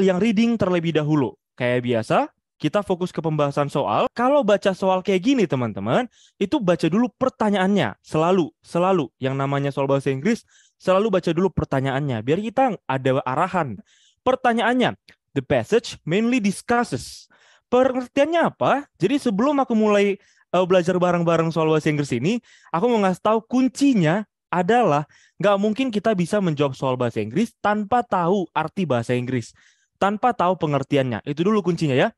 yang reading terlebih dahulu. Kayak biasa, kita fokus ke pembahasan soal. Kalau baca soal kayak gini, teman-teman, itu baca dulu pertanyaannya. Selalu. Yang namanya soal bahasa Inggris, selalu baca dulu pertanyaannya. Biar kita ada arahan. Pertanyaannya, the passage mainly discusses. Pengertiannya apa? Jadi sebelum aku mulai belajar bareng-bareng soal bahasa Inggris ini, aku mau ngasih tahu kuncinya adalah nggak mungkin kita bisa menjawab soal bahasa Inggris tanpa tahu arti bahasa Inggris, tanpa tahu pengertiannya. Itu dulu kuncinya ya.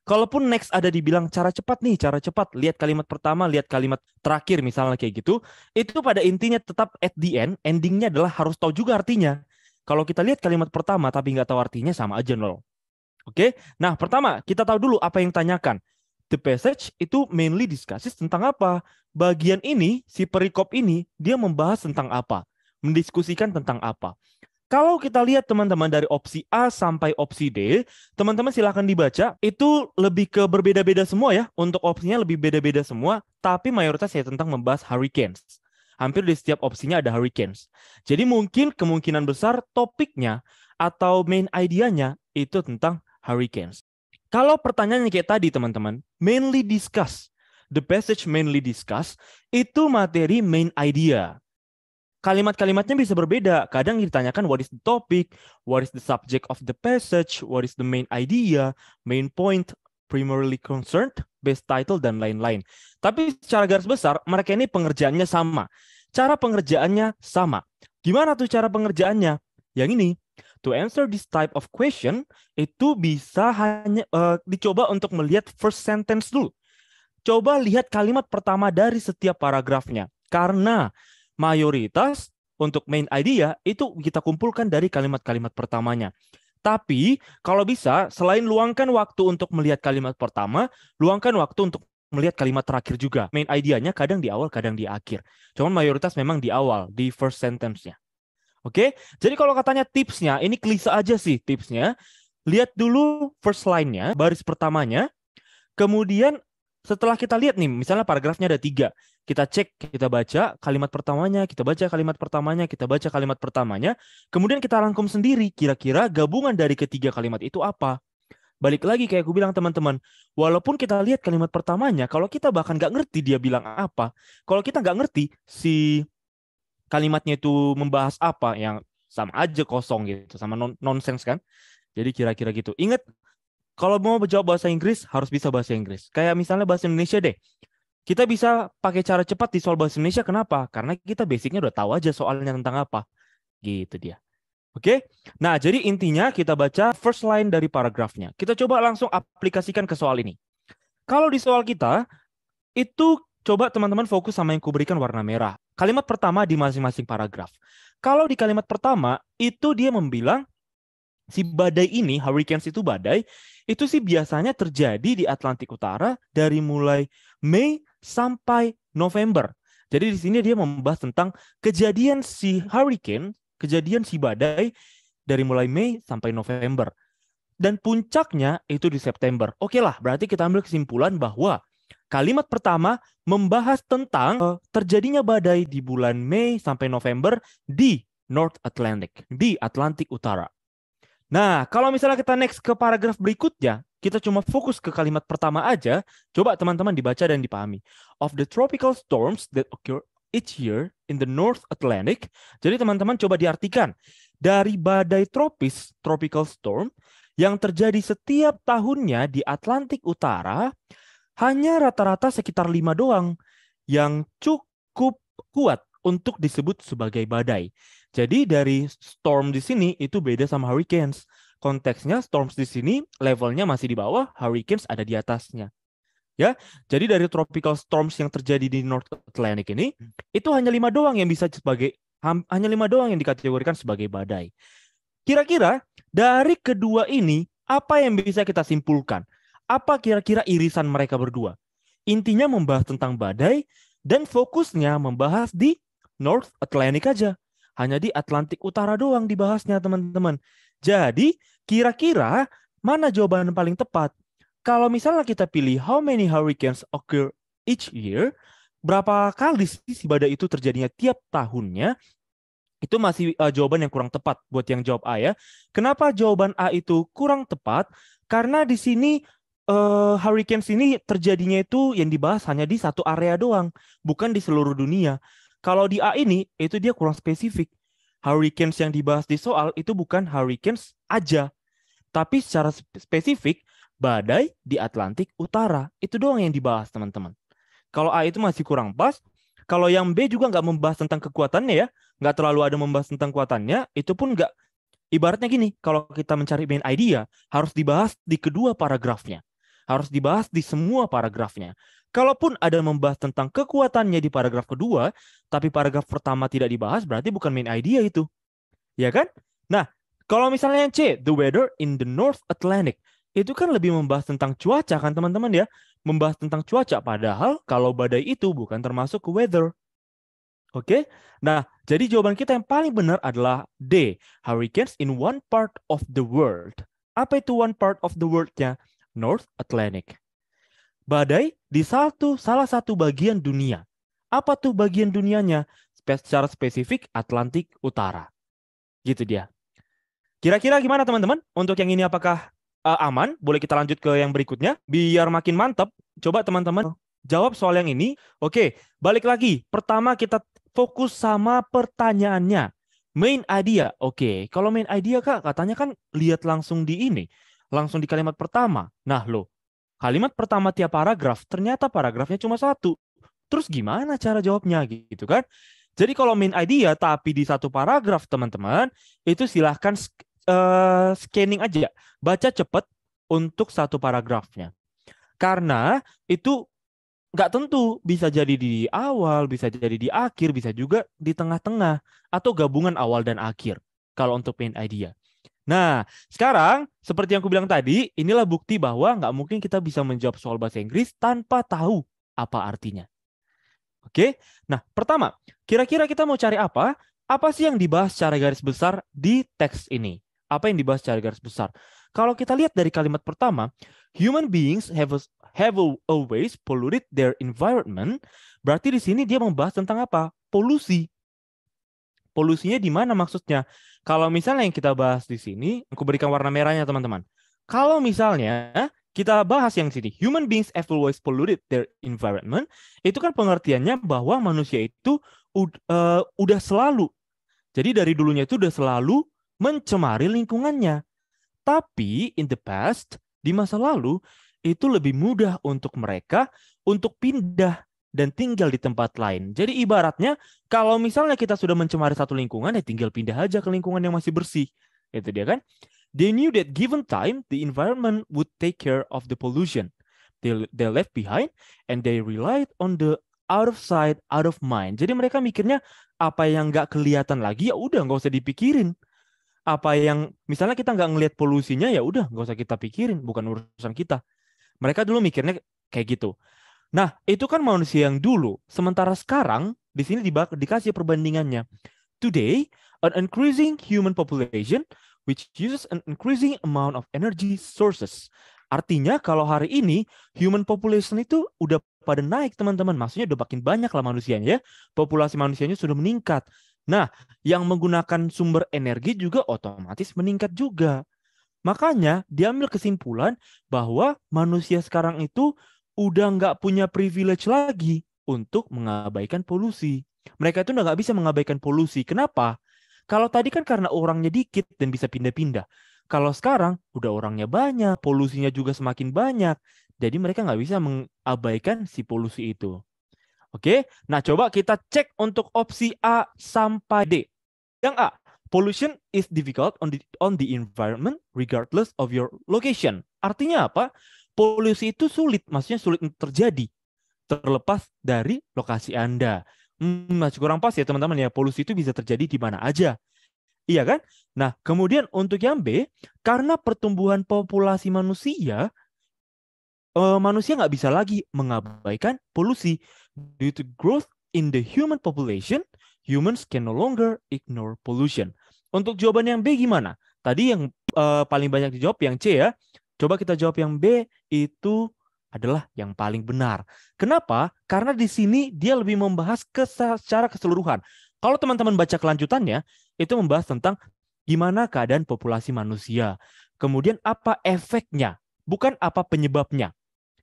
Kalaupun next ada dibilang cara cepat nih, cara cepat, lihat kalimat pertama, lihat kalimat terakhir misalnya kayak gitu, itu pada intinya tetap at the end, endingnya adalah harus tahu juga artinya. Kalau kita lihat kalimat pertama tapi nggak tahu artinya sama aja nol. Oke, nah pertama kita tahu dulu apa yang tanyakan. The passage itu mainly discusses tentang apa? Bagian ini, si perikop ini, dia membahas tentang apa? Mendiskusikan tentang apa? Kalau kita lihat teman-teman dari opsi A sampai opsi D, teman-teman silahkan dibaca. Itu lebih ke berbeda-beda semua ya. Untuk opsinya lebih beda-beda semua, tapi mayoritas ya tentang membahas hurricanes. Hampir di setiap opsinya ada hurricanes. Jadi mungkin kemungkinan besar topiknya atau main idea-nya itu tentang hurricanes. Kalau pertanyaannya kayak tadi teman-teman, mainly discuss. The passage mainly discuss, itu materi main idea. Kalimat-kalimatnya bisa berbeda. Kadang ditanyakan what is the topic, what is the subject of the passage, what is the main idea, main point, primarily concerned, best title, dan lain-lain. Tapi secara garis besar, mereka ini pengerjaannya sama. Cara pengerjaannya sama. Gimana tuh cara pengerjaannya? Yang ini, to answer this type of question, itu bisa hanya dicoba untuk melihat first sentence dulu. Coba lihat kalimat pertama dari setiap paragrafnya. Karena mayoritas untuk main idea itu kita kumpulkan dari kalimat-kalimat pertamanya. Tapi kalau bisa, selain luangkan waktu untuk melihat kalimat pertama, luangkan waktu untuk melihat kalimat terakhir juga. Main idea-nya kadang di awal, kadang di akhir. Cuman mayoritas memang di awal, di first sentence-nya. Oke, jadi kalau katanya tipsnya, ini klise aja sih tipsnya. Lihat dulu first line-nya, baris pertamanya. Kemudian setelah kita lihat nih, misalnya paragrafnya ada 3. Kita cek, kita baca kalimat pertamanya, kita baca kalimat pertamanya, kita baca kalimat pertamanya. Kemudian kita rangkum sendiri, kira-kira gabungan dari ketiga kalimat itu apa. Balik lagi kayak aku bilang teman-teman, walaupun kita lihat kalimat pertamanya, kalau kita bahkan nggak ngerti dia bilang apa, kalau kita nggak ngerti si kalimatnya itu membahas apa, yang sama aja kosong gitu, sama nonsense kan. Jadi kira-kira gitu. Ingat, kalau mau jawab bahasa Inggris, harus bisa bahasa Inggris. Kayak misalnya bahasa Indonesia deh. Kita bisa pakai cara cepat di soal bahasa Indonesia. Kenapa? Karena kita basicnya udah tahu aja soalnya tentang apa. Gitu dia. Oke? Nah, jadi intinya kita baca first line dari paragrafnya. Kita coba langsung aplikasikan ke soal ini. Kalau di soal kita, itu coba teman-teman fokus sama yang kuberikan warna merah. Kalimat pertama di masing-masing paragraf. Kalau di kalimat pertama, itu dia membilang si badai ini, hurricanes itu badai, itu sih biasanya terjadi di Atlantik Utara dari mulai Mei sampai November. Jadi di sini dia membahas tentang kejadian si hurricane, kejadian si badai dari mulai Mei sampai November. Dan puncaknya itu di September. Oke lah, berarti kita ambil kesimpulan bahwa kalimat pertama membahas tentang terjadinya badai di bulan Mei sampai November di North Atlantic, di Atlantik Utara. Nah, kalau misalnya kita next ke paragraf berikutnya, kita cuma fokus ke kalimat pertama aja, coba teman-teman dibaca dan dipahami. Of the tropical storms that occur each year in the North Atlantic. Jadi teman-teman coba diartikan, dari badai tropis, tropical storm, yang terjadi setiap tahunnya di Atlantik Utara, hanya rata-rata sekitar 5 doang yang cukup kuat untuk disebut sebagai badai. Jadi dari storm di sini itu beda sama hurricanes. Konteksnya storms di sini levelnya masih di bawah, hurricanes ada di atasnya. Ya, jadi dari tropical storms yang terjadi di North Atlantic ini, itu hanya 5 doang yang bisa hanya 5 doang yang dikategorikan sebagai badai. Kira-kira dari kedua ini, apa yang bisa kita simpulkan? Apa kira-kira irisan mereka berdua? Intinya membahas tentang badai dan fokusnya membahas di North Atlantic aja. Hanya di Atlantik Utara doang dibahasnya, teman-teman. Jadi, kira-kira mana jawaban paling tepat? Kalau misalnya kita pilih how many hurricanes occur each year, berapa kali sih si badai itu terjadinya tiap tahunnya? Itu masih jawaban yang kurang tepat buat yang jawab A ya. Kenapa jawaban A itu kurang tepat? Karena di sini hurricanes ini terjadinya itu yang dibahas hanya di satu area doang, bukan di seluruh dunia. Kalau di A ini itu dia kurang spesifik. Hurricanes yang dibahas di soal itu bukan hurricanes aja, tapi secara spesifik badai di Atlantik Utara. Itu doang yang dibahas, teman-teman. Kalau A itu masih kurang pas. Kalau yang B juga nggak membahas tentang kekuatannya ya, nggak terlalu ada membahas tentang kekuatannya, itu pun nggak, ibaratnya gini, kalau kita mencari main idea, harus dibahas di kedua paragrafnya. Harus dibahas di semua paragrafnya. Kalaupun ada membahas tentang kekuatannya di paragraf kedua, tapi paragraf pertama tidak dibahas, berarti bukan main idea itu. Ya kan? Nah, kalau misalnya yang C, the weather in the North Atlantic, itu kan lebih membahas tentang cuaca kan teman-teman ya. Membahas tentang cuaca, padahal kalau badai itu bukan termasuk ke weather. Oke? Nah, jadi jawaban kita yang paling benar adalah D, hurricanes in one part of the world. Apa itu one part of the world-nya? North Atlantic. Badai di salah satu bagian dunia. Apa tuh bagian dunianya? Secara spesifik Atlantik Utara. Gitu dia. Kira-kira gimana teman-teman? Untuk yang ini apakah aman? Boleh kita lanjut ke yang berikutnya. Biar makin mantap, coba teman-teman jawab soal yang ini. Oke, balik lagi. Pertama kita fokus sama pertanyaannya. Main idea. Oke, kalau main idea Kak, katanya kan lihat langsung di ini. Langsung di kalimat pertama. Nah loh, kalimat pertama tiap paragraf, ternyata paragrafnya cuma satu. Terus gimana cara jawabnya gitu kan? Jadi kalau main idea tapi di satu paragraf teman-teman, itu silahkan scanning aja, baca cepat untuk satu paragrafnya. Karena itu nggak tentu, bisa jadi di awal, bisa jadi di akhir, bisa juga di tengah-tengah, atau gabungan awal dan akhir kalau untuk main idea. Nah, sekarang seperti yang aku bilang tadi, inilah bukti bahwa nggak mungkin kita bisa menjawab soal bahasa Inggris tanpa tahu apa artinya. Oke, nah pertama, kira-kira kita mau cari apa? Apa sih yang dibahas secara garis besar di teks ini? Apa yang dibahas secara garis besar? Kalau kita lihat dari kalimat pertama, human beings have always polluted their environment. Berarti di sini dia membahas tentang apa? Polusi. Polusinya di mana maksudnya? Kalau misalnya yang kita bahas di sini, aku berikan warna merahnya teman-teman. Kalau misalnya kita bahas yang sini, human beings have always polluted their environment, itu kan pengertiannya bahwa manusia itu udah selalu, jadi dari dulunya itu udah selalu mencemari lingkungannya. Tapi in the past, di masa lalu, itu lebih mudah untuk mereka untuk pindah dan tinggal di tempat lain. Jadi ibaratnya kalau misalnya kita sudah mencemari satu lingkungan, ya tinggal pindah aja ke lingkungan yang masih bersih. Itu dia kan. They knew that given time, the environment would take care of the pollution they left behind, and they relied on the out of sight, out of mind. Jadi mereka mikirnya apa yang nggak kelihatan lagi, ya udah nggak usah dipikirin. Apa yang misalnya kita nggak ngelihat polusinya, ya udah nggak usah kita pikirin, bukan urusan kita. Mereka dulu mikirnya kayak gitu. Nah, itu kan manusia yang dulu. Sementara sekarang, di sini dikasih perbandingannya. Today, an increasing human population which uses an increasing amount of energy sources. Artinya kalau hari ini human population itu udah pada naik teman-teman. Maksudnya udah makin banyak lah manusianya ya. Populasi manusianya sudah meningkat. Nah, yang menggunakan sumber energi juga otomatis meningkat juga. Makanya diambil kesimpulan bahwa manusia sekarang itu udah nggak punya privilege lagi untuk mengabaikan polusi. Mereka itu udah nggak bisa mengabaikan polusi. Kenapa? Kalau tadi kan karena orangnya dikit dan bisa pindah-pindah. Kalau sekarang udah orangnya banyak, polusinya juga semakin banyak. Jadi mereka nggak bisa mengabaikan si polusi itu. Oke, nah coba kita cek untuk opsi A sampai D. Yang A, pollution is difficult on the environment regardless of your location. Artinya apa? Polusi itu sulit, maksudnya sulit untuk terjadi terlepas dari lokasi Anda. Masih kurang pas ya teman-teman ya, polusi itu bisa terjadi di mana aja. Iya kan? Nah, kemudian untuk yang B, karena pertumbuhan populasi manusia, manusia nggak bisa lagi mengabaikan polusi. Due to growth in the human population, humans can no longer ignore pollution. Untuk jawaban yang B gimana? Tadi yang paling banyak dijawab yang C ya. Coba kita jawab yang B, itu adalah yang paling benar. Kenapa? Karena di sini dia lebih membahas secara keseluruhan. Kalau teman-teman baca kelanjutannya, itu membahas tentang gimana keadaan populasi manusia. Kemudian apa efeknya, bukan apa penyebabnya.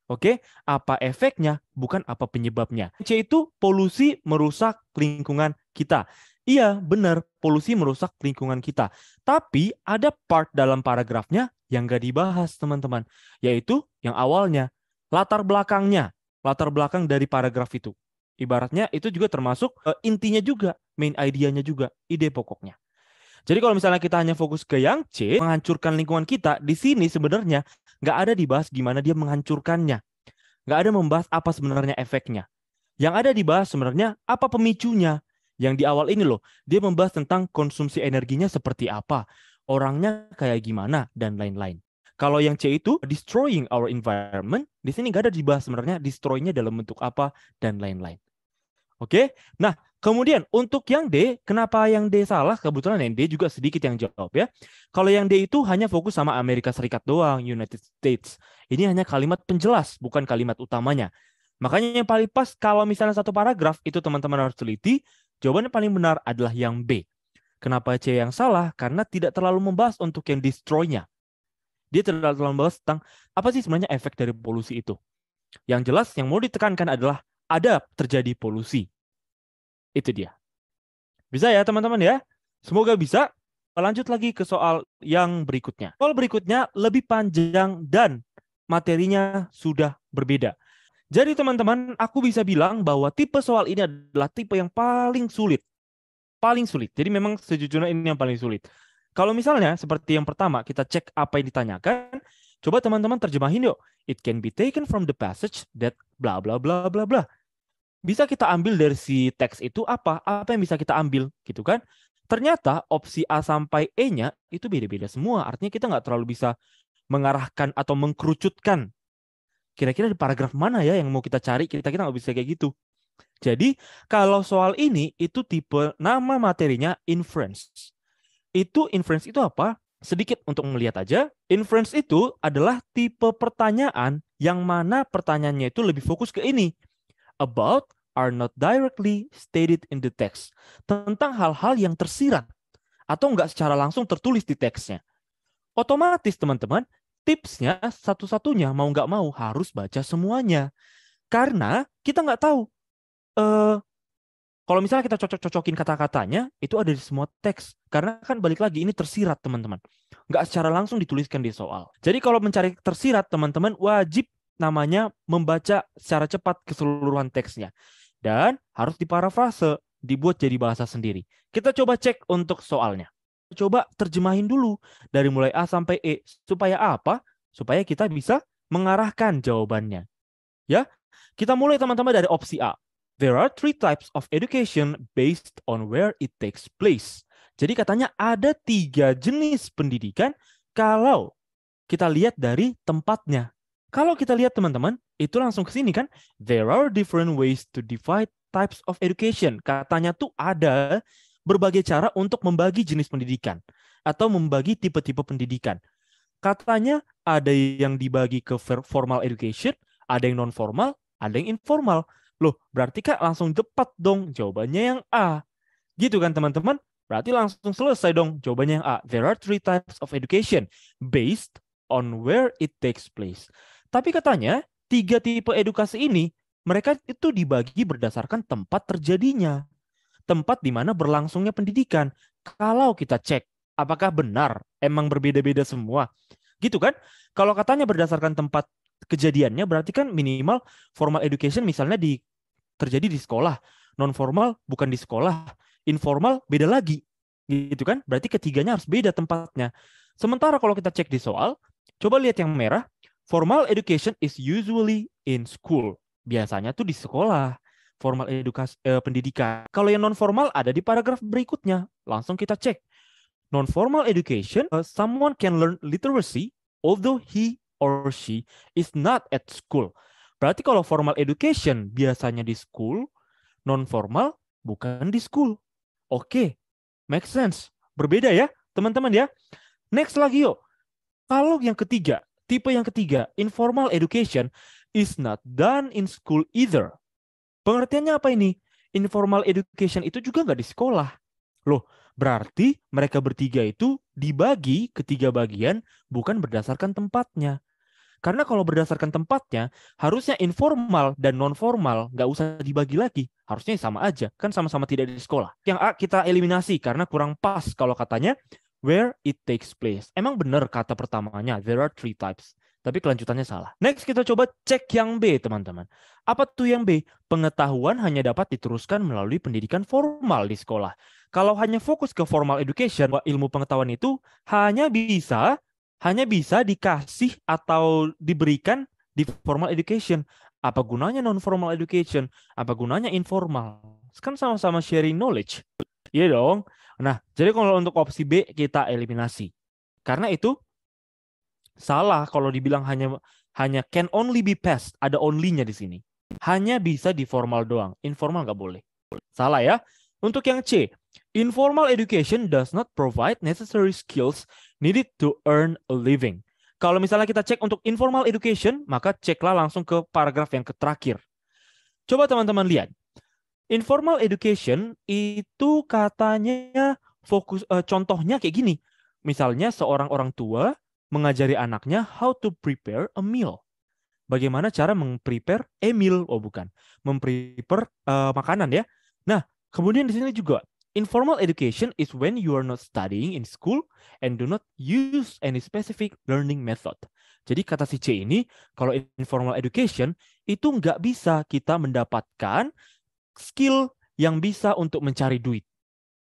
Oke, apa efeknya, bukan apa penyebabnya. C itu polusi merusak lingkungan kita. Iya, benar, polusi merusak lingkungan kita. Tapi ada part dalam paragrafnya yang nggak dibahas, teman-teman. Yaitu yang awalnya, latar belakangnya, latar belakang dari paragraf itu. Ibaratnya itu juga termasuk intinya juga, main idea-nya juga, ide pokoknya. Jadi kalau misalnya kita hanya fokus ke yang C, menghancurkan lingkungan kita, di sini sebenarnya nggak ada dibahas gimana dia menghancurkannya. Nggak ada membahas apa sebenarnya efeknya. Yang ada dibahas sebenarnya apa pemicunya. Yang di awal ini loh, dia membahas tentang konsumsi energinya seperti apa, orangnya kayak gimana, dan lain-lain. Kalau yang C itu destroying our environment, di sini nggak ada dibahas sebenarnya destroy-nya dalam bentuk apa, dan lain-lain. Oke, nah kemudian untuk yang D, kenapa yang D salah? Kebetulan yang D juga sedikit yang jawab ya. Kalau yang D itu hanya fokus sama Amerika Serikat doang, United States. Ini hanya kalimat penjelas, bukan kalimat utamanya. Makanya yang paling pas kalau misalnya satu paragraf itu teman-teman harus teliti, jawabannya paling benar adalah yang B. Kenapa C yang salah? Karena tidak terlalu membahas untuk yang destroy-nya. Dia tidak terlalu membahas tentang apa sih sebenarnya efek dari polusi itu. Yang jelas yang mau ditekankan adalah ada terjadi polusi. Itu dia. Bisa ya teman-teman ya? Semoga bisa. Lanjut lagi ke soal yang berikutnya. Soal berikutnya lebih panjang dan materinya sudah berbeda. Jadi teman-teman, aku bisa bilang bahwa tipe soal ini adalah tipe yang paling sulit. Paling sulit. Jadi memang sejujurnya ini yang paling sulit. Kalau misalnya seperti yang pertama, kita cek apa yang ditanyakan, coba teman-teman terjemahin yuk. It can be taken from the passage that bla bla bla bla bla. Bisa kita ambil dari si teks itu apa yang bisa kita ambil gitu kan. Ternyata opsi A sampai E-nya itu beda-beda semua. Artinya kita nggak terlalu bisa mengarahkan atau mengkerucutkan. Kira-kira di paragraf mana ya yang mau kita cari, kita nggak bisa kayak gitu. Jadi kalau soal ini itu tipe nama materinya inference. Inference itu apa? Sedikit untuk melihat aja. Inference itu adalah tipe pertanyaan yang mana pertanyaannya itu lebih fokus ke ini. About are not directly stated in the text. Tentang hal-hal yang tersirat atau nggak secara langsung tertulis di teksnya. Otomatis teman-teman, tipsnya satu-satunya mau nggak mau harus baca semuanya. Karena kita nggak tahu. Kalau misalnya kita cocok-cocokin kata-katanya, itu ada di semua teks. Karena kan balik lagi, ini tersirat teman-teman. Nggak secara langsung dituliskan di soal. Jadi kalau mencari tersirat, teman-teman wajib namanya membaca secara cepat keseluruhan teksnya. Dan harus diparafrase, dibuat jadi bahasa sendiri. Kita coba cek untuk soalnya. Coba terjemahin dulu dari mulai A sampai E. Supaya apa? Supaya kita bisa mengarahkan jawabannya. Ya, kita mulai teman-teman dari opsi A. There are 3 types of education based on where it takes place. Jadi katanya ada 3 jenis pendidikan kalau kita lihat dari tempatnya. Kalau kita lihat teman-teman, itu langsung ke sini kan. There are different ways to divide types of education. Katanya tuh ada berbagai cara untuk membagi jenis pendidikan atau membagi tipe-tipe pendidikan. Katanya ada yang dibagi ke formal education, ada yang non-formal, ada yang informal. Loh, berarti Kak langsung tepat dong jawabannya yang A. Gitu kan teman-teman? Berarti langsung selesai dong jawabannya yang A. There are 3 types of education based on where it takes place. Tapi katanya 3 tipe edukasi ini mereka itu dibagi berdasarkan tempat terjadinya. Tempat di mana berlangsungnya pendidikan. Kalau kita cek apakah benar emang berbeda-beda semua. Gitu kan? Kalau katanya berdasarkan tempat kejadiannya berarti kan minimal formal education misalnya terjadi di sekolah, non formal bukan di sekolah, informal beda lagi, gitu kan? Berarti ketiganya harus beda tempatnya. Sementara kalau kita cek di soal, coba lihat yang merah, formal education is usually in school. Biasanya tuh di sekolah, formal edukasi pendidikan. Kalau yang non formal ada di paragraf berikutnya. Langsung kita cek. Non formal education, someone can learn literacy although he or she is not at school. Berarti kalau formal education biasanya di school, non-formal bukan di school. Oke, make sense. Berbeda ya, teman-teman ya. Next lagi yuk. Kalau yang ketiga, tipe yang ketiga, informal education is not done in school either. Pengertiannya apa ini? informal education itu juga nggak di sekolah. Loh, berarti mereka bertiga itu dibagi ke 3 bagian bukan berdasarkan tempatnya. Karena kalau berdasarkan tempatnya, harusnya informal dan non-formal nggak usah dibagi lagi. Harusnya sama aja, kan sama-sama tidak di sekolah. Yang A kita eliminasi karena kurang pas kalau katanya where it takes place. Emang benar kata pertamanya, there are 3 types. Tapi kelanjutannya salah. Next kita coba cek yang B, teman-teman. Apa tuh yang B? Pengetahuan hanya dapat diteruskan melalui pendidikan formal di sekolah. Kalau hanya fokus ke formal education, ilmu pengetahuan itu hanya bisa dikasih atau diberikan di formal education. Apa gunanya non-formal education? Apa gunanya informal? Kan sama-sama sharing knowledge. Iya dong. Nah, jadi kalau untuk opsi B kita eliminasi. Karena itu salah kalau dibilang hanya can only be passed, ada only-nya di sini. Hanya bisa di formal doang, informal nggak boleh. Salah ya. Untuk yang C, informal education does not provide necessary skills needed to earn a living. Kalau misalnya kita cek untuk informal education, maka ceklah langsung ke paragraf yang terakhir. Coba teman-teman lihat. Informal education itu katanya fokus contohnya kayak gini. Misalnya seorang orang tua mengajari anaknya how to prepare a meal. Bagaimana cara memprepare a meal? Oh bukan, memprepare makanan ya. Nah, kemudian di sini juga informal education is when you are not studying in school and do not use any specific learning method. Jadi kata si C ini, kalau informal education itu nggak bisa kita mendapatkan skill yang bisa untuk mencari duit.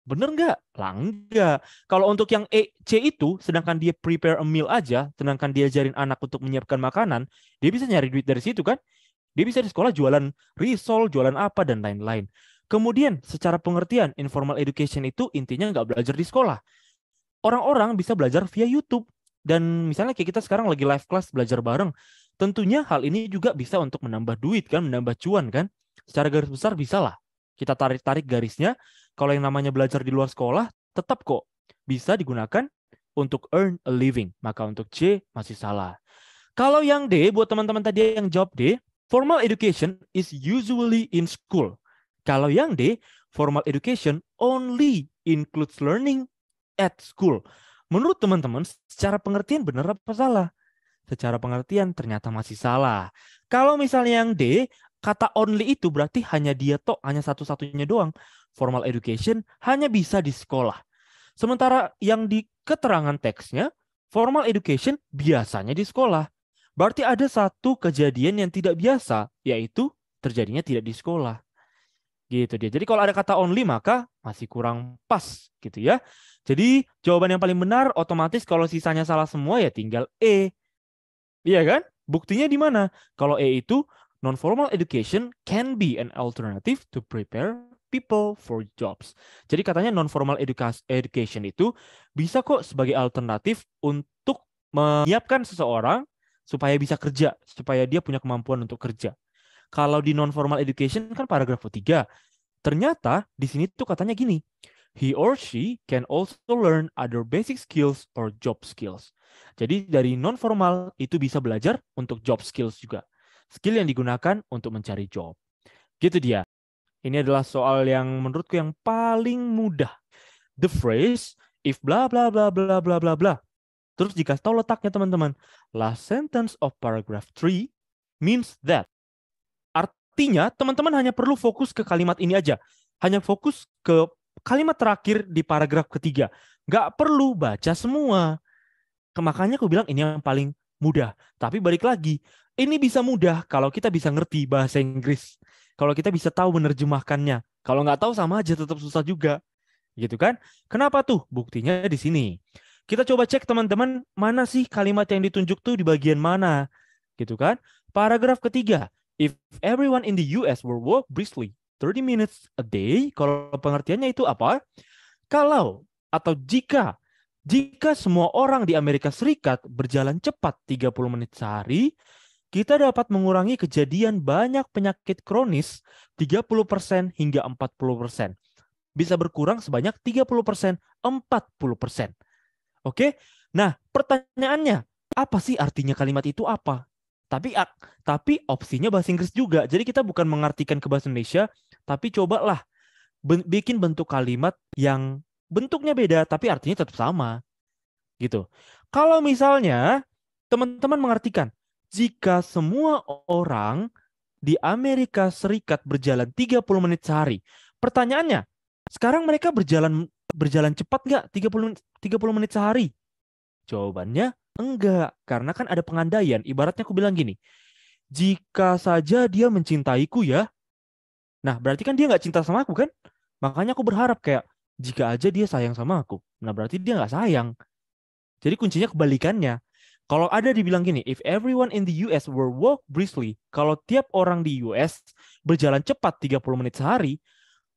Bener nggak? Lah enggak. Kalau untuk yang C itu, sedangkan dia prepare a meal aja, sedangkan dia ajarin anak untuk menyiapkan makanan, dia bisa nyari duit dari situ kan? Dia bisa di sekolah jualan risol, jualan apa, dan lain-lain. Kemudian, secara pengertian, informal education itu intinya nggak belajar di sekolah. Orang-orang bisa belajar via YouTube. Dan misalnya kayak kita sekarang lagi live class belajar bareng, tentunya hal ini juga bisa untuk menambah duit kan, menambah cuan kan? Secara garis besar bisa lah. Kita tarik-tarik garisnya. Kalau yang namanya belajar di luar sekolah, tetap kok bisa digunakan untuk earn a living. Maka untuk C masih salah. Kalau yang D, buat teman-teman tadi yang jawab D, formal education is usually in school. Kalau yang D, formal education only includes learning at school. Menurut teman-teman, secara pengertian benar apa salah? Secara pengertian ternyata masih salah. Kalau misalnya yang D, kata only itu berarti hanya dia hanya satu-satunya doang. Formal education hanya bisa di sekolah. Sementara yang di keterangan teksnya, formal education biasanya di sekolah. Berarti ada satu kejadian yang tidak biasa, yaitu terjadinya tidak di sekolah. Gitu dia. Jadi kalau ada kata only maka masih kurang pas gitu ya. Jadi jawaban yang paling benar otomatis kalau sisanya salah semua ya tinggal E. Iya kan? Buktinya di mana? Kalau E itu non-formal education can be an alternative to prepare people for jobs. Jadi katanya non-formal education itu bisa kok sebagai alternatif untuk menyiapkan seseorang supaya bisa kerja, supaya dia punya kemampuan untuk kerja. Kalau di non-formal education kan paragraf 3. Ternyata di sini tuh katanya gini, he or she can also learn other basic skills or job skills. Jadi dari non-formal itu bisa belajar untuk job skills juga. Skill yang digunakan untuk mencari job. Gitu dia. Ini adalah soal yang menurutku yang paling mudah. The phrase, if bla bla bla bla bla bla bla. Terus dikasih tahu letaknya teman-teman. Last sentence of paragraph 3 means that. Artinya teman-teman hanya perlu fokus ke kalimat ini aja. Hanya fokus ke kalimat terakhir di paragraf ketiga. Nggak perlu baca semua. Makanya aku bilang ini yang paling mudah. Tapi balik lagi, ini bisa mudah kalau kita bisa ngerti bahasa Inggris. Kalau kita bisa tahu menerjemahkannya. Kalau nggak tahu sama aja tetap susah juga. Gitu kan? Kenapa tuh? Buktinya di sini. Kita coba cek teman-teman, mana sih kalimat yang ditunjuk tuh di bagian mana? Gitu kan? Paragraf ketiga. If everyone in the US will walk briskly 30 minutes a day, kalau pengertiannya itu apa? Kalau atau jika semua orang di Amerika Serikat berjalan cepat 30 menit sehari, kita dapat mengurangi kejadian banyak penyakit kronis 30% hingga 40%. Bisa berkurang sebanyak 30%, 40%. Oke? Nah, pertanyaannya, apa sih artinya kalimat itu apa? Tapi opsinya bahasa Inggris juga. Jadi kita bukan mengartikan ke bahasa Indonesia, Tapi cobalah bikin bentuk kalimat yang bentuknya beda tapi artinya tetap sama gitu. Kalau misalnya teman-teman mengartikan jika semua orang di Amerika Serikat berjalan 30 menit sehari. Pertanyaannya, sekarang mereka berjalan cepat nggak 30 menit sehari? Jawabannya enggak, karena kan ada pengandaian. Ibaratnya aku bilang gini, jika saja dia mencintaiku ya, nah berarti kan dia nggak cinta sama aku kan? Makanya aku berharap kayak, jika aja dia sayang sama aku, nah berarti dia nggak sayang. Jadi kuncinya kebalikannya. Kalau ada dibilang gini, if everyone in the US were walk briskly, kalau tiap orang di US berjalan cepat 30 menit sehari,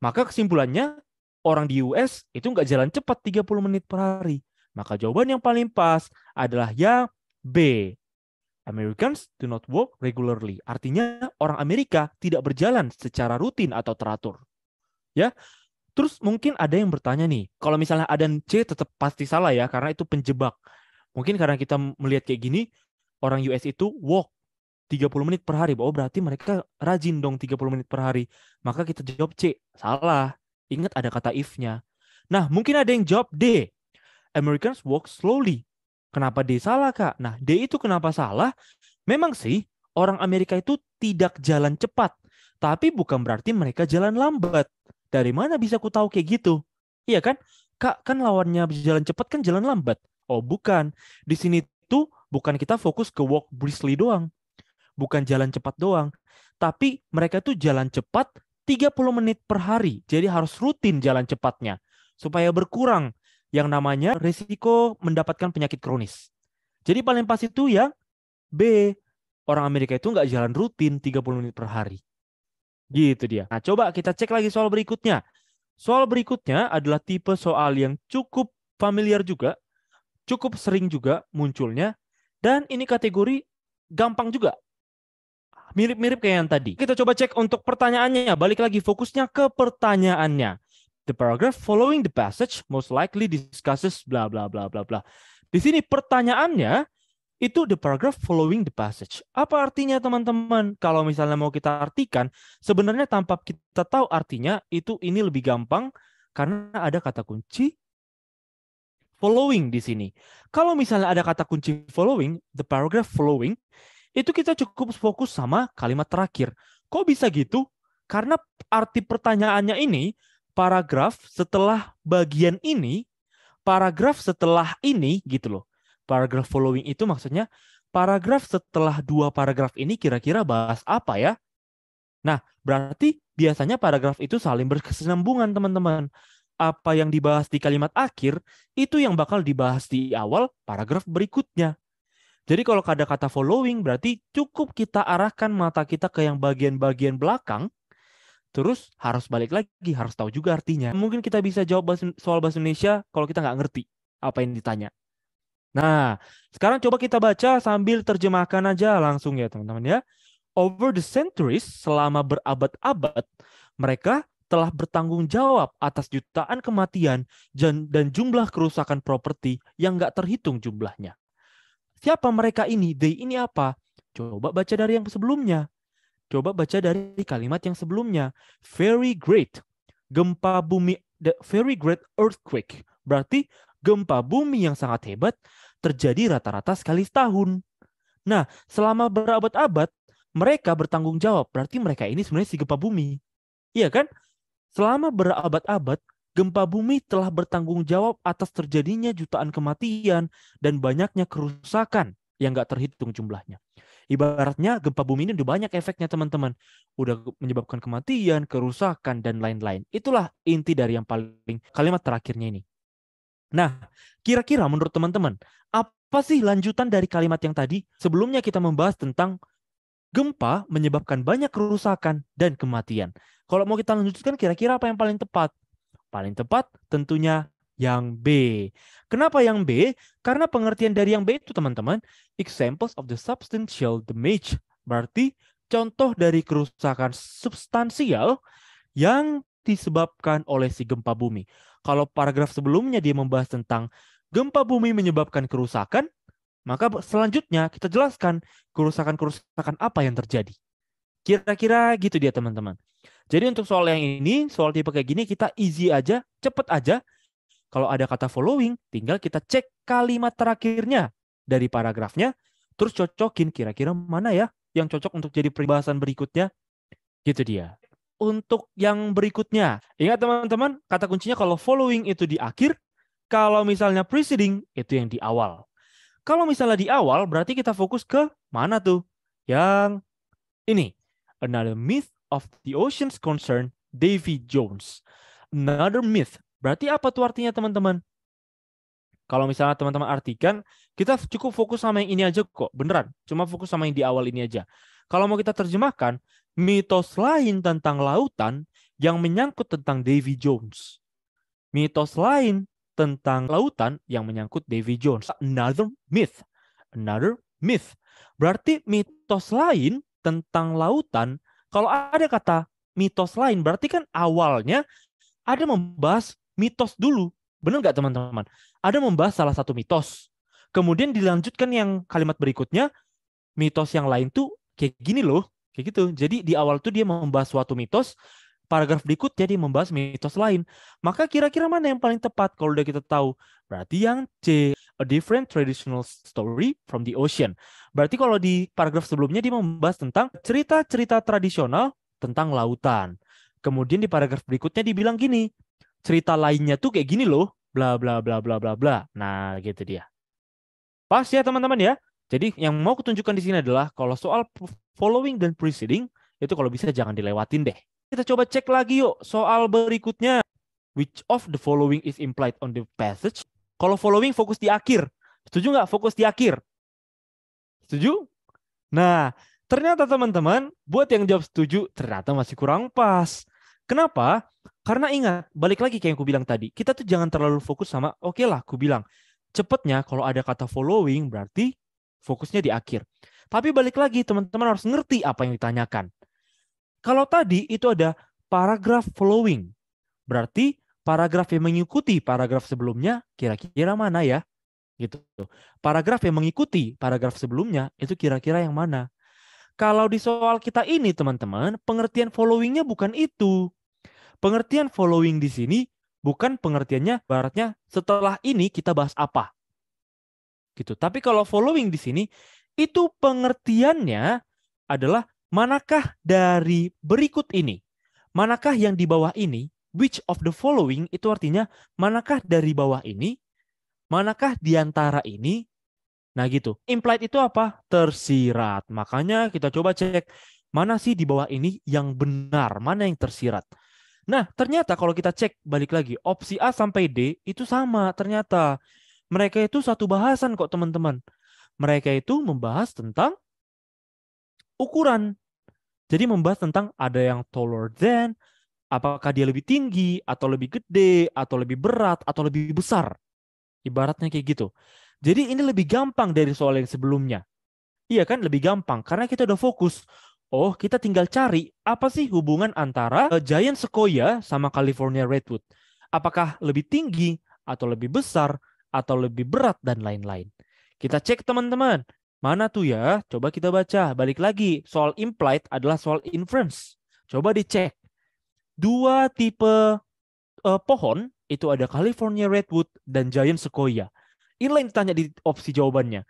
maka kesimpulannya orang di US itu nggak jalan cepat 30 menit per hari. Maka jawaban yang paling pas adalah yang B. Americans do not walk regularly. Artinya orang Amerika tidak berjalan secara rutin atau teratur. Ya, terus mungkin ada yang bertanya nih, kalau misalnya ada C tetap pasti salah ya, karena itu penjebak. Mungkin karena kita melihat kayak gini, orang US itu walk 30 menit per hari. Oh, berarti mereka rajin dong 30 menit per hari. Maka kita jawab C. Salah. Ingat ada kata if-nya. Nah, mungkin ada yang jawab D. Americans walk slowly. Kenapa D salah, Kak? Nah, D itu kenapa salah? Memang sih, orang Amerika itu tidak jalan cepat. Tapi bukan berarti mereka jalan lambat. Dari mana bisa ku tahu kayak gitu? Iya kan? Kak, kan lawannya jalan cepat kan jalan lambat. Oh, bukan. Di sini tuh bukan kita fokus ke walk briskly doang. Bukan jalan cepat doang. Tapi mereka tuh jalan cepat 30 menit per hari. Jadi harus rutin jalan cepatnya. Supaya berkurang yang namanya risiko mendapatkan penyakit kronis. Jadi paling pas itu yang B. Orang Amerika itu nggak jalan rutin 30 menit per hari. Gitu dia. Nah, coba kita cek lagi soal berikutnya. Soal berikutnya adalah tipe soal yang cukup familiar juga, cukup sering juga munculnya, dan ini kategori gampang juga. Mirip-mirip kayak yang tadi. Kita coba cek untuk pertanyaannya. Balik lagi fokusnya ke pertanyaannya. The paragraph following the passage most likely discusses bla bla bla bla bla. Di sini pertanyaannya itu the paragraph following the passage. Apa artinya teman-teman? Kalau misalnya mau kita artikan, sebenarnya tanpa kita tahu artinya, itu ini lebih gampang karena ada kata kunci following di sini. Kalau misalnya ada kata kunci following, the paragraph following, itu kita cukup fokus sama kalimat terakhir. Kok bisa gitu? Karena arti pertanyaannya ini, paragraf setelah bagian ini, paragraf setelah ini gitu loh. Paragraf following itu maksudnya paragraf setelah dua paragraf ini kira-kira bahas apa ya? Nah, berarti biasanya paragraf itu saling berkesinambungan, teman-teman. Apa yang dibahas di kalimat akhir, itu yang bakal dibahas di awal paragraf berikutnya. Jadi kalau ada kata following, berarti cukup kita arahkan mata kita ke yang bagian-bagian belakang, terus harus balik lagi, harus tahu juga artinya. Mungkin kita bisa jawab soal bahasa Indonesia kalau kita nggak ngerti apa yang ditanya. Nah, sekarang coba kita baca sambil terjemahkan aja langsung ya teman-teman ya. Over the centuries, selama berabad-abad, mereka telah bertanggung jawab atas jutaan kematian dan jumlah kerusakan properti yang nggak terhitung jumlahnya. Siapa mereka ini? They ini apa? Coba baca dari yang sebelumnya. Coba baca dari kalimat yang sebelumnya. Very great. Gempa bumi, the very great earthquake. Berarti gempa bumi yang sangat hebat terjadi rata-rata sekali setahun. Nah, selama berabad-abad, mereka bertanggung jawab. Berarti mereka ini sebenarnya si gempa bumi. Iya kan? Selama berabad-abad, gempa bumi telah bertanggung jawab atas terjadinya jutaan kematian dan banyaknya kerusakan yang nggak terhitung jumlahnya. Ibaratnya gempa bumi ini udah banyak efeknya teman-teman. Udah menyebabkan kematian, kerusakan, dan lain-lain. Itulah inti dari yang paling kalimat terakhirnya ini. Nah, kira-kira menurut teman-teman, apa sih lanjutan dari kalimat yang tadi? Sebelumnya kita membahas tentang gempa menyebabkan banyak kerusakan dan kematian. Kalau mau kita lanjutkan, kira-kira apa yang paling tepat? Paling tepat tentunya yang B. Kenapa yang B? Karena pengertian dari yang B itu teman-teman, examples of the substantial damage. Berarti contoh dari kerusakan substansial yang disebabkan oleh si gempa bumi. Kalau paragraf sebelumnya dia membahas tentang gempa bumi menyebabkan kerusakan, maka selanjutnya kita jelaskan kerusakan-kerusakan apa yang terjadi. Kira-kira gitu dia teman-teman. Jadi untuk soal yang ini, soal tipe kayak gini kita easy aja, cepet aja. Kalau ada kata following, tinggal kita cek kalimat terakhirnya dari paragrafnya, terus cocokin kira-kira mana ya yang cocok untuk jadi pembahasan berikutnya. Gitu dia. Untuk yang berikutnya, ingat teman-teman, kata kuncinya kalau following itu di akhir, kalau misalnya preceding itu yang di awal. Kalau misalnya di awal, berarti kita fokus ke mana tuh? Yang ini. Another myth of the oceans concern Davy Jones. Another myth. Berarti apa tuh artinya teman-teman? Kalau misalnya teman-teman artikan, kita cukup fokus sama yang ini aja kok. Beneran. Cuma fokus sama yang di awal ini aja. Kalau mau kita terjemahkan, mitos lain tentang lautan yang menyangkut tentang Davy Jones. Mitos lain tentang lautan yang menyangkut Davy Jones. Another myth. Another myth. Berarti mitos lain tentang lautan, kalau ada kata mitos lain, berarti kan awalnya ada membahas mitos dulu. Benar nggak teman-teman? Ada membahas salah satu mitos. Kemudian dilanjutkan yang kalimat berikutnya, mitos yang lain tuh kayak gini loh. Kayak gitu. Jadi di awal tuh dia membahas suatu mitos, paragraf berikutnya dia membahas mitos lain. Maka kira-kira mana yang paling tepat kalau udah kita tahu? Berarti yang C, a different traditional story from the ocean. Berarti kalau di paragraf sebelumnya dia membahas tentang cerita-cerita tradisional tentang lautan. Kemudian di paragraf berikutnya dibilang gini, cerita lainnya tuh kayak gini loh, bla bla bla bla bla bla. Nah, gitu dia. Pas ya teman-teman ya. Jadi yang mau kutunjukkan di sini adalah kalau soal following dan preceding itu kalau bisa jangan dilewatin deh. Kita coba cek lagi yuk soal berikutnya. Which of the following is implied on the passage? Kalau following fokus di akhir. Setuju nggak fokus di akhir? Setuju? Nah, ternyata teman-teman, buat yang jawab setuju, ternyata masih kurang pas. Kenapa? Karena ingat, balik lagi kayak yang aku bilang tadi, kita tuh jangan terlalu fokus sama, oke lah, aku bilang, cepetnya kalau ada kata following, berarti fokusnya di akhir. Tapi balik lagi, teman-teman harus ngerti apa yang ditanyakan. Kalau tadi itu ada paragraf following, berarti paragraf yang mengikuti paragraf sebelumnya, kira-kira mana ya? Gitu. Paragraf yang mengikuti paragraf sebelumnya, itu kira-kira yang mana? Kalau di soal kita ini, teman-teman, pengertian followingnya bukan itu. Pengertian following di sini bukan pengertiannya, baratnya setelah ini kita bahas apa. Gitu. Tapi kalau following di sini, itu pengertiannya adalah manakah dari berikut ini? Manakah yang di bawah ini? Which of the following itu artinya manakah dari bawah ini? Manakah di antara ini? Nah gitu. Implied itu apa? Tersirat. Makanya kita coba cek mana sih di bawah ini yang benar, mana yang tersirat. Nah ternyata kalau kita cek balik lagi, opsi A sampai D itu sama ternyata. Mereka itu satu bahasan kok teman-teman. Mereka itu membahas tentang ukuran. Jadi membahas tentang ada yang taller than, apakah dia lebih tinggi, atau lebih gede, atau lebih berat, atau lebih besar. Ibaratnya kayak gitu. Jadi ini lebih gampang dari soal yang sebelumnya. Iya kan, lebih gampang karena kita udah fokus. Oh, kita tinggal cari apa sih hubungan antara Giant Sequoia sama California Redwood. Apakah lebih tinggi atau lebih besar atau lebih berat dan lain-lain. Kita cek teman-teman. Mana tuh ya? Coba kita baca. Balik lagi, soal implied adalah soal inference. Coba dicek. Dua tipe pohon itu ada California Redwood dan Giant Sequoia. Inilah yang ditanya di opsi jawabannya.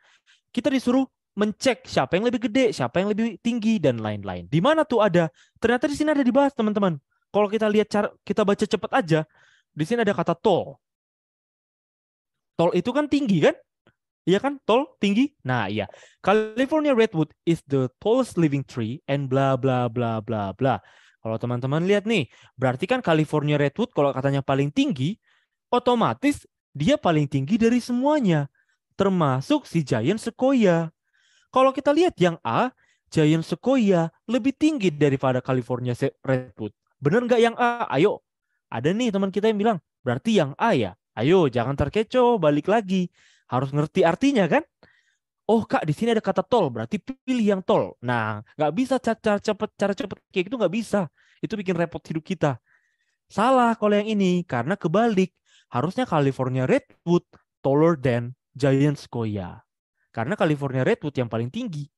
Kita disuruh mencek siapa yang lebih gede, siapa yang lebih tinggi, dan lain-lain. Di mana tuh ada? Ternyata di sini ada dibahas, teman-teman. Kalau kita lihat cara, kita baca cepat aja, di sini ada kata tall. Tall itu kan tinggi kan? Iya kan? Tall, tinggi. Nah, iya. California Redwood is the tallest living tree and bla bla bla bla bla. Kalau teman-teman lihat nih, berarti kan California Redwood kalau katanya paling tinggi, otomatis dia paling tinggi dari semuanya, termasuk si Giant Sequoia. Kalau kita lihat yang A, Giant Sequoia lebih tinggi daripada California Redwood. Bener nggak yang A? Ayo. Ada nih teman kita yang bilang, berarti yang A ya? Ayo, jangan terkecoh, balik lagi. Harus ngerti artinya kan? Oh kak, di sini ada kata tol, berarti pilih yang tol. Nah, nggak bisa cara cepet kayak gitu nggak bisa. Itu bikin repot hidup kita. Salah kalau yang ini, karena kebalik. Harusnya California Redwood taller than Giant Sequoia. Karena California Redwood yang paling tinggi.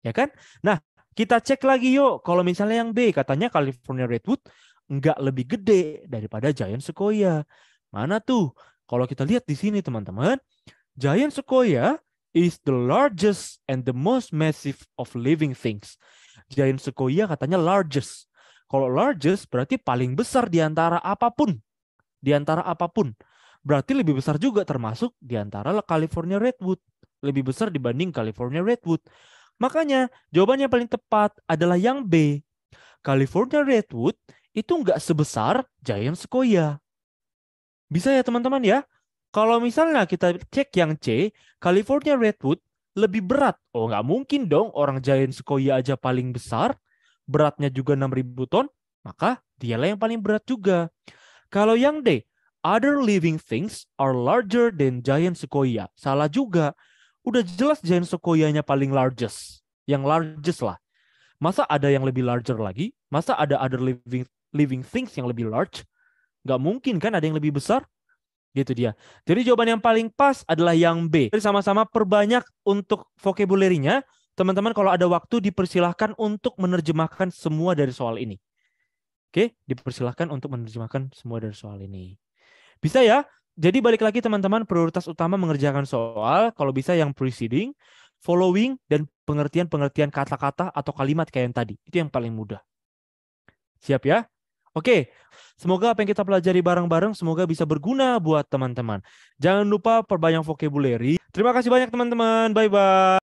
Ya kan? Nah, Kita cek lagi yuk, kalau misalnya yang B, katanya California Redwood nggak lebih gede daripada Giant Sequoia. Mana tuh? Kalau kita lihat di sini teman-teman, Giant Sequoia is the largest and the most massive of living things. Giant Sequoia katanya largest. Kalau largest berarti paling besar di antara apapun. Di antara apapun. Berarti lebih besar juga termasuk di antara California Redwood. Lebih besar dibanding California Redwood. Makanya jawaban yang paling tepat adalah yang B. California Redwood itu nggak sebesar Giant Sequoia. Bisa ya teman-teman ya? Kalau misalnya kita cek yang C, California Redwood lebih berat. Oh nggak mungkin dong orang Giant Sequoia aja paling besar. Beratnya juga 6.000 ton. Maka dialah yang paling berat juga. Kalau yang D, other living things are larger than Giant Sequoia. Salah juga. Udah jelas Giant Sequoia-nya paling largest. Yang largest lah. Masa ada yang lebih larger lagi? Masa ada other living things yang lebih large? Nggak mungkin kan ada yang lebih besar? Gitu dia. Jadi jawaban yang paling pas adalah yang B. Jadi sama-sama perbanyak untuk vocabulary-nya. Teman-teman kalau ada waktu dipersilahkan untuk menerjemahkan semua dari soal ini. Oke, dipersilahkan untuk menerjemahkan semua dari soal ini. Bisa ya? Jadi balik lagi teman-teman, prioritas utama mengerjakan soal, kalau bisa yang preceding, following, dan pengertian-pengertian kata-kata atau kalimat kayak yang tadi. Itu yang paling mudah. Siap ya? Oke, semoga apa yang kita pelajari bareng-bareng semoga bisa berguna buat teman-teman. Jangan lupa perbanyak vocabulary. Terima kasih banyak teman-teman. Bye-bye.